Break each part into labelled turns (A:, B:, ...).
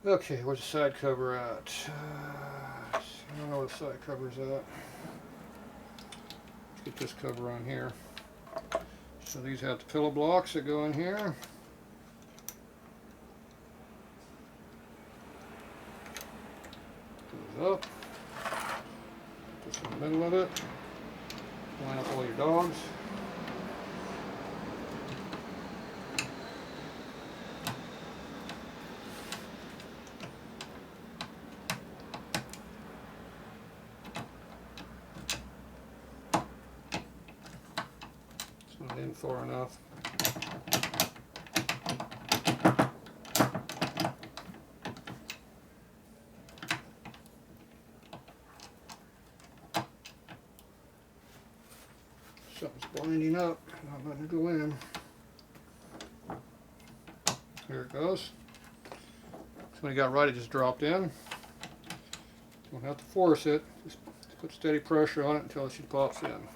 A: Okay, where's the side cover at? I don't know where the side cover's at. Let's get this cover on here. So these have the pillow blocks that go in here. Goes up. Put this in the middle of it. Line up all your dogs. It's not in far enough. Something's blinding up, not letting it go in. There it goes. So when you got right, it just dropped in. Don't have to force it, just put steady pressure on it until she pops in.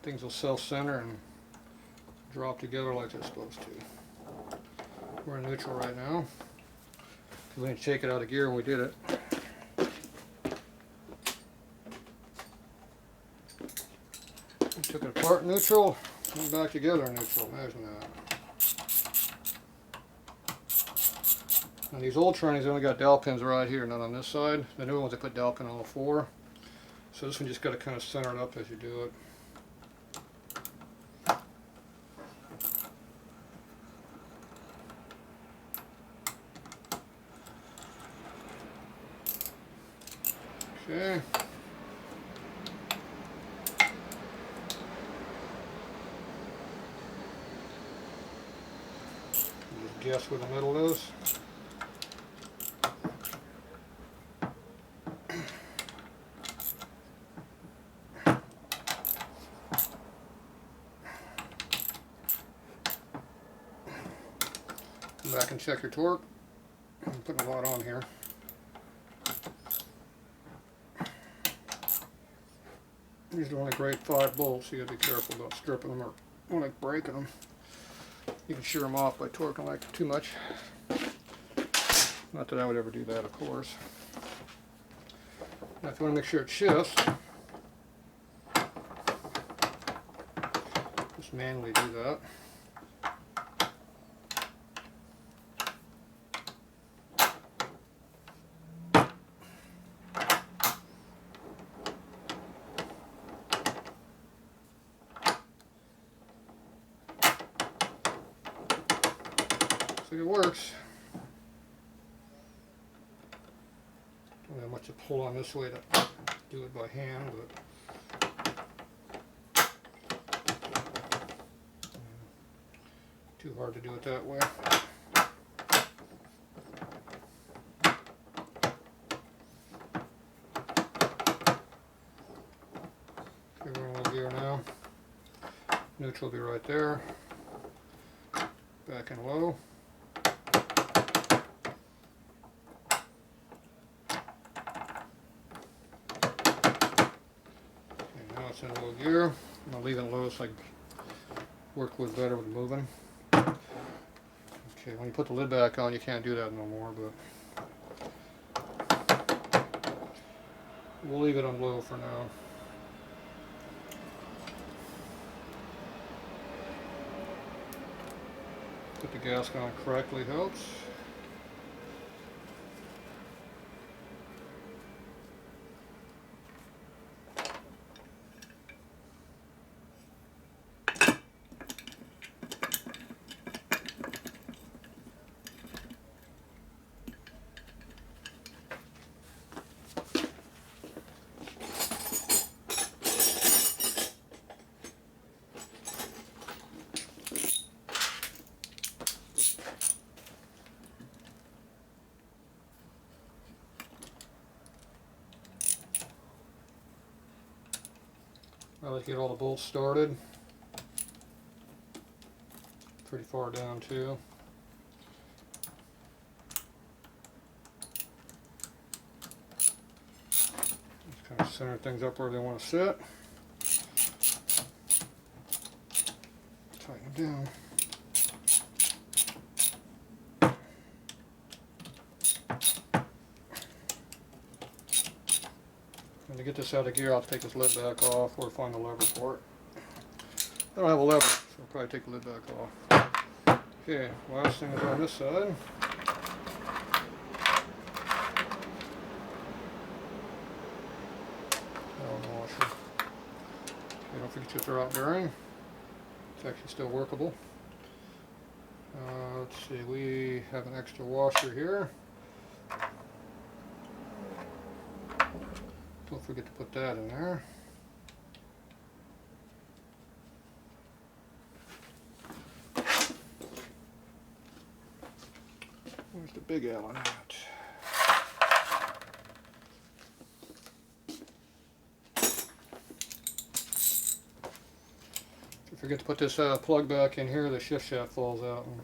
A: Things will self-center and drop together like they're supposed to. We're in neutral right now. We didn't shake it out of gear when we did it. We took it apart in neutral, went back together in neutral. Imagine that. And these old trannies only got dowel pins right here, not on this side. The new ones they put dowel pin on all four. So this one just got to kind of center it up as you do it. Okay. Just guess where the middle is. Come back and check your torque. I'm putting a lot on here. These are only grade 5 bolts, so you gotta be careful about stripping them or like breaking them. You can shear them off by torquing like too much. Not that I would ever do that, of course. Now if you want to make sure it shifts, just manually do that. It works. Don't have much to pull on this way to do it by hand, but too hard to do it that way. Okay, we're in low gear now. Neutral will be right there. Back in low. In low gear. I'm going to leave it low so I can work with better with moving. Okay, when you put the lid back on, you can't do that no more, but we'll leave it on low for now. Put the gasket on correctly helps. Let's get all the bolts started. Pretty far down too. Just kind of center things up where they want to sit. Tighten them down. And to get this out of gear, I'll take this lid back off or find a lever for it. I don't have a lever, so I'll probably take the lid back off. Okay, last thing is on this side. Washer. Okay, don't forget to throw out bearing. It's actually still workable. Let's see, we have an extra washer here. Don't forget to put that in there. Where's the big Allen at? Forget to put this plug back in here, the shift shaft falls out. And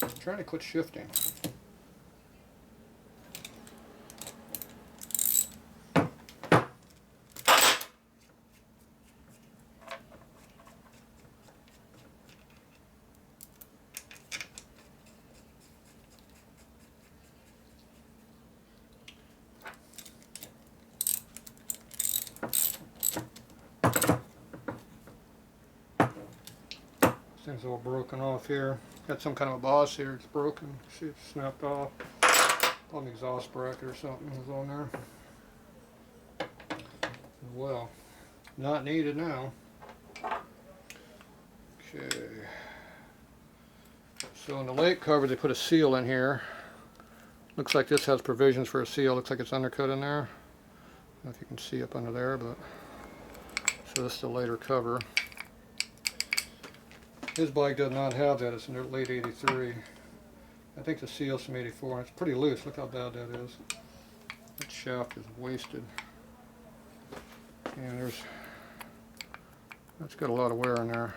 A: I'm trying to quit shifting. Thing's all broken off here. Got some kind of a boss here, it's broken. See, it's snapped off. On the exhaust bracket or something was on there. Well, not needed now. Okay. So in the lake cover they put a seal in here. Looks like this has provisions for a seal. Looks like it's undercut in there. I don't know if you can see up under there, but so this is the later cover. His bike does not have that. It's in the late '83. I think the seal's from '84. It's pretty loose. Look how bad that is. That shaft is wasted. And that's got a lot of wear in there.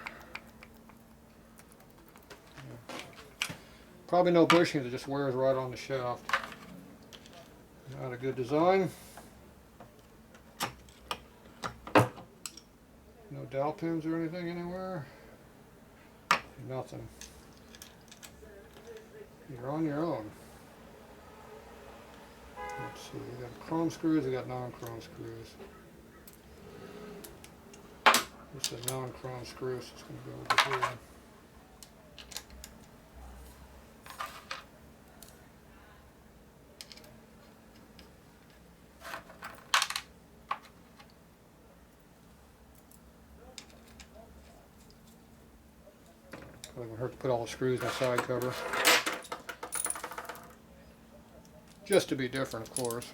A: Yeah. Probably no bushings. It just wears right on the shaft. Not a good design. No dowel pins or anything anywhere. Nothing. You're on your own. Let's see, we got chrome screws, we got non-chrome screws. This is a non-chrome screw, so it's going to go over here. Probably won't hurt to put all the screws in the side cover. Just to be different, of course.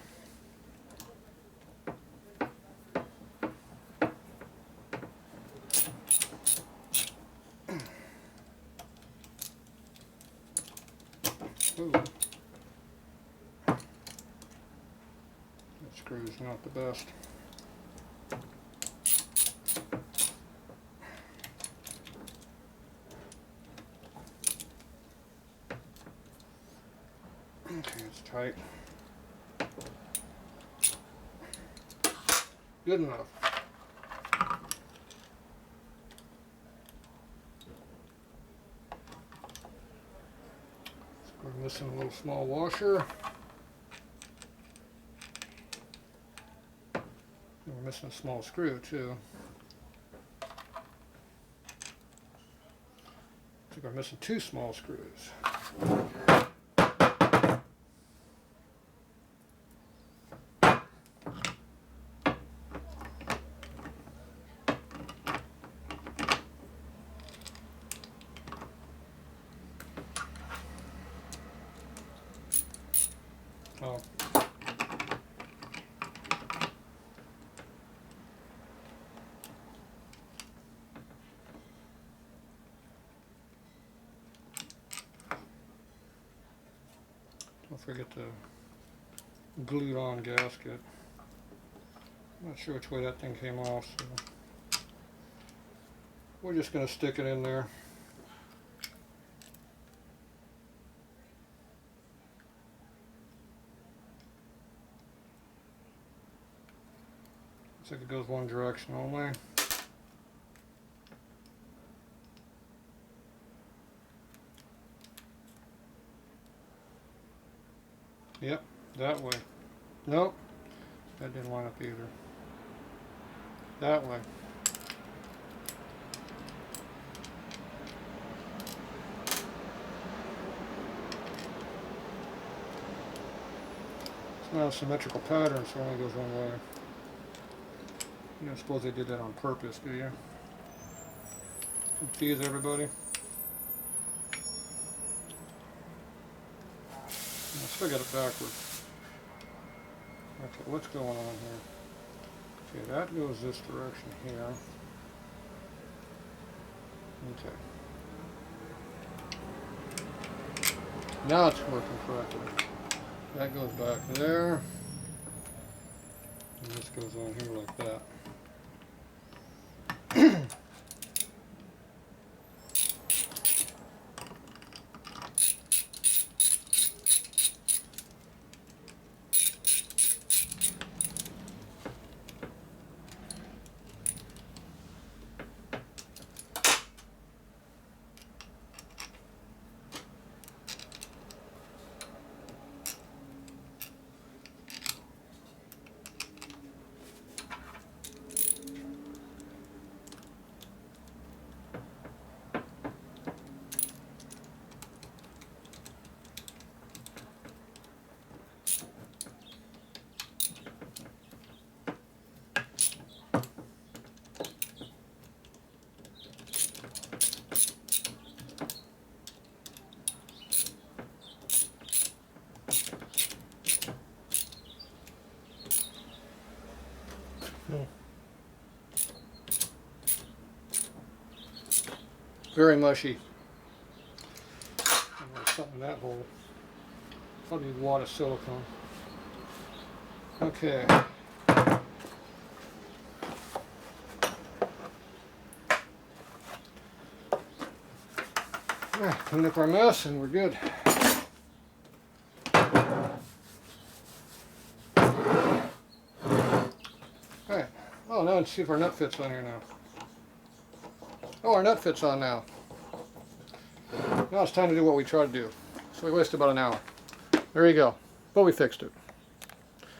A: Ooh. That screw's not the best. Okay, it's tight. Good enough. We're missing a little small washer. And we're missing a small screw too. I think we're missing two small screws. Oh. Don't forget the glued on gasket. I'm not sure which way that thing came off, so we're just going to stick it in there. Looks like it goes one direction only. Yep, that way. Nope, That didn't line up either. That way. It's not a symmetrical pattern, so it only goes one way. You don't suppose they did that on purpose, do you? Confuse everybody. I still got it backwards. Okay, what's going on here? Okay, that goes this direction here. Okay. Now it's working correctly. That goes back there. And this goes on here like that. Very mushy. There's something in that hole. Probably a lot of silicone. Okay. Alright, clean up our mess and we're good. Alright. Oh, now let's see if our nut fits on here now. Oh, our nut fits on now. Now it's time to do what we tried to do. So we wasted about an hour. There you go. But we fixed it.